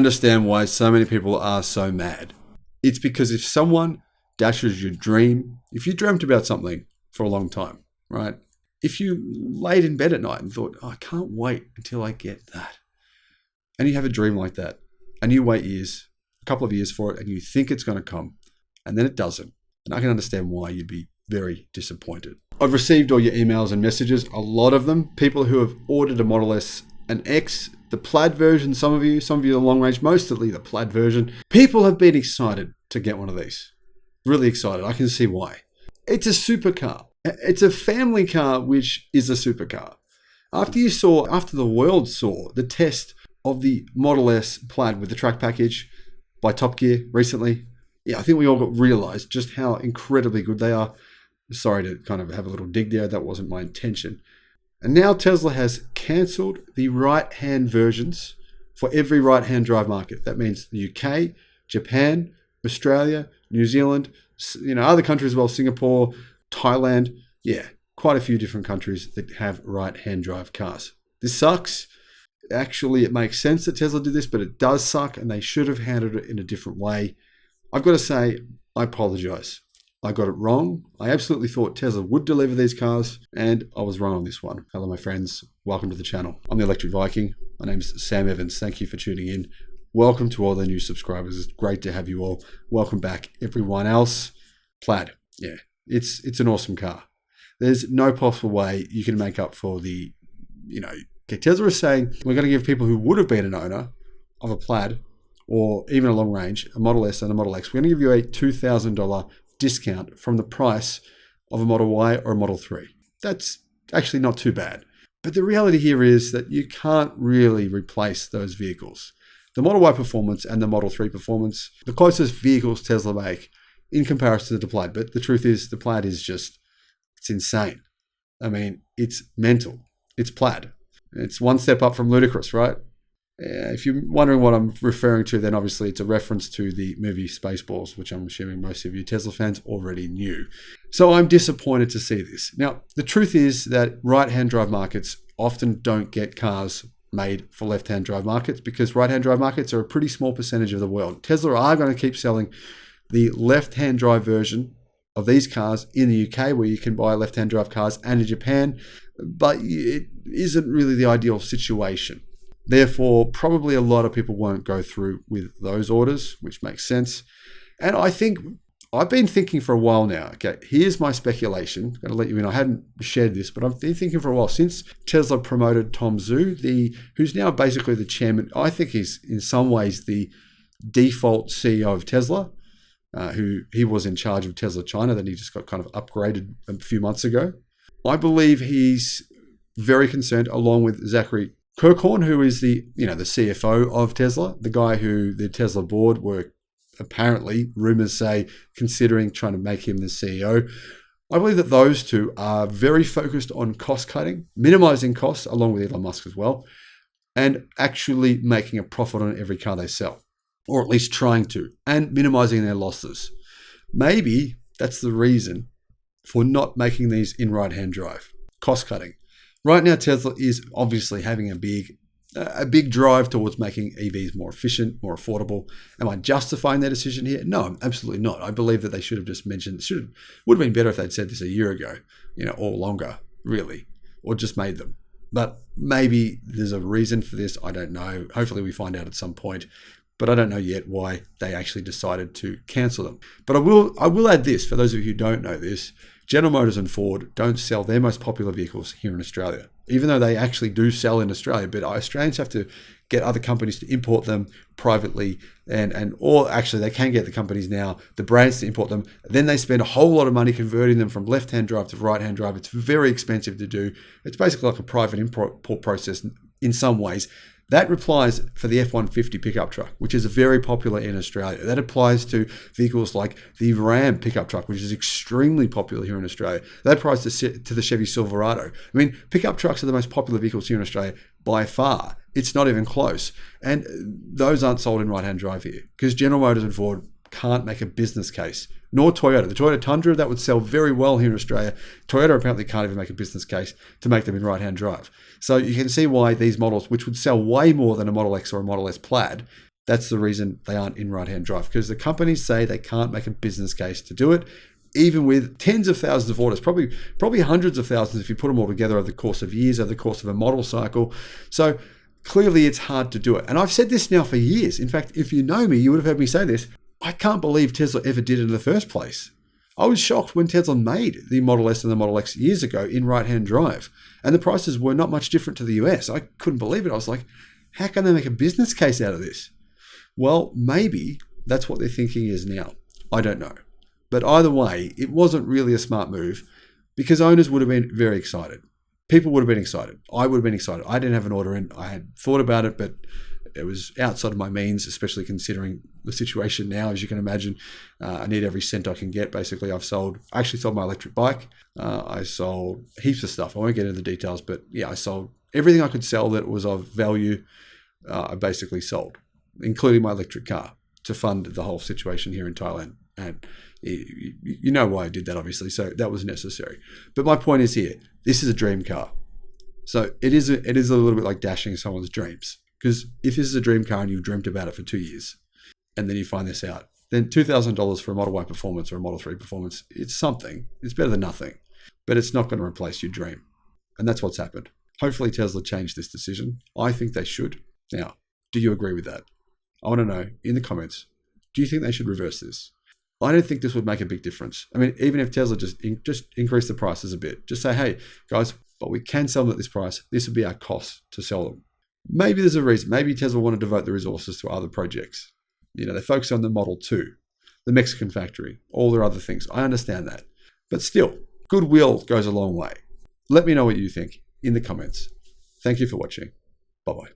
understand why so many people are so mad. It's because if someone dashes your dream, if you dreamt about something for a long time, right? If you laid in bed at night and thought, I can't wait until I get that. And you have a dream like that and you wait years, a couple of years for it, and you think it's going to come and then it doesn't. And I can understand why you'd be very disappointed. I've received all your emails and messages, a lot of them. People who have ordered a Model S and X, the plaid version, some of you the long range, mostly the plaid version. People have been excited to get one of these. Really excited. I can see why. It's a supercar. It's a family car, which is a supercar. After the world saw the test of the Model S Plaid with the track package by Top Gear recently, I think we all realized just how incredibly good they are. Sorry to kind of have a little dig there. That wasn't my intention. And now Tesla has cancelled the right-hand versions for every right-hand drive market. That means the UK, Japan, Australia, New Zealand, other countries as well, Singapore, Thailand, quite a few different countries that have right-hand drive cars. This sucks. Actually, it makes sense that Tesla did this, but it does suck, and they should have handled it in a different way. I've got to say, I apologize. I got it wrong. I absolutely thought Tesla would deliver these cars, and I was wrong on this one. Hello, my friends. Welcome to the channel. I'm the Electric Viking. My name's Sam Evans. Thank you for tuning in. Welcome to all the new subscribers. It's great to have you all. Welcome back, everyone else. Plaid. It's an awesome car. There's no possible way you can make up for the, Tesla is saying we're going to give people who would have been an owner of a Plaid or even a long range, a Model S and a Model X, we're going to give you a $2,000 discount from the price of a Model Y or a Model 3. That's actually not too bad. But the reality here is that you can't really replace those vehicles. The Model Y performance and the Model 3 performance, the closest vehicles Tesla make in comparison to the Plaid. But the truth is, the Plaid is it's insane. I mean, it's mental. It's Plaid. It's one step up from ludicrous, right? If you're wondering what I'm referring to, then obviously it's a reference to the movie Spaceballs, which I'm assuming most of you Tesla fans already knew. So I'm disappointed to see this. Now, the truth is that right-hand drive markets often don't get cars made for left-hand drive markets because right-hand drive markets are a pretty small percentage of the world. Tesla are going to keep selling the left-hand drive version of these cars in the UK, where you can buy left-hand drive cars, and in Japan, but it isn't really the ideal situation. Therefore, probably a lot of people won't go through with those orders, which makes sense. And I think I've been thinking for a while now. Okay, here's my speculation. I'm going to let you in. I hadn't shared this, but I've been thinking for a while since Tesla promoted Tom Zhu, who's now basically the chairman. I think he's in some ways the default CEO of Tesla, who he was in charge of Tesla China, then he just got kind of upgraded a few months ago. I believe he's very concerned, along with Zachary Kirkhorn, who is the CFO of Tesla, the guy who the Tesla board were apparently, rumors say, considering trying to make him the CEO. I believe that those two are very focused on cost cutting, minimizing costs, along with Elon Musk as well, and actually making a profit on every car they sell, or at least trying to, and minimizing their losses. Maybe that's the reason for not making these in right-hand drive, cost cutting. Right now, Tesla is obviously having a big drive towards making EVs more efficient, more affordable. Am I justifying their decision here? No, I'm absolutely not. I believe that they should have just mentioned, would have been better if they'd said this a year ago, or longer, really, or just made them. But maybe there's a reason for this. I don't know. Hopefully we find out at some point. But I don't know yet why they actually decided to cancel them. But I will add this, for those of you who don't know this, General Motors and Ford don't sell their most popular vehicles here in Australia, even though they actually do sell in Australia. But Australians have to get other companies to import them privately, or actually they can get the companies now, the brands, to import them. Then they spend a whole lot of money converting them from left-hand drive to right-hand drive. It's very expensive to do. It's basically like a private import process in some ways. That applies for the F-150 pickup truck, which is very popular in Australia. That applies to vehicles like the Ram pickup truck, which is extremely popular here in Australia. That applies to the Chevy Silverado. I mean, pickup trucks are the most popular vehicles here in Australia by far. It's not even close. And those aren't sold in right-hand drive here because General Motors and Ford can't make a business case, nor Toyota. The Toyota Tundra, that would sell very well here in Australia. Toyota apparently can't even make a business case to make them in right-hand drive. So you can see why these models, which would sell way more than a Model X or a Model S Plaid, That's the reason they aren't in right-hand drive, because the companies say they can't make a business case to do it, even with tens of thousands of orders, probably hundreds of thousands if you put them all together over the course of years, over the course of a model cycle. So clearly it's hard to do it. And I've said this now for years. In fact, if you know me, you would have heard me say this. I can't believe Tesla ever did it in the first place. I was shocked when Tesla made the Model S and the Model X years ago in right-hand drive, and the prices were not much different to the US. I couldn't believe it. I was like, how can they make a business case out of this? Well, maybe that's what their thinking is now. I don't know. But either way, it wasn't really a smart move, because owners would have been very excited. People would have been excited. I would have been excited. I didn't have an order in. I had thought about it, but it was outside of my means, especially considering the situation now. As you can imagine, I need every cent I can get. Basically, I actually sold my electric bike. I sold heaps of stuff. I won't get into the details, but yeah, I sold everything I could sell that was of value. I basically sold, including my electric car, to fund the whole situation here in Thailand. And you know why I did that, obviously. So that was necessary. But my point is here, this is a dream car. So it is a little bit like dashing someone's dreams. Because if this is a dream car and you've dreamt about it for 2 years, and then you find this out, then $2,000 for a Model Y Performance or a Model 3 Performance, it's something. It's better than nothing. But it's not going to replace your dream. And that's what's happened. Hopefully Tesla changed this decision. I think they should. Now, do you agree with that? I want to know in the comments, do you think they should reverse this? I don't think this would make a big difference. I mean, even if Tesla just increase the prices a bit, just say, hey, guys, but we can sell them at this price. This would be our cost to sell them. Maybe there's a reason. Maybe Tesla want to devote the resources to other projects. They focus on the Model 2, the Mexican factory, all their other things. I understand that. But still, goodwill goes a long way. Let me know what you think in the comments. Thank you for watching. Bye-bye.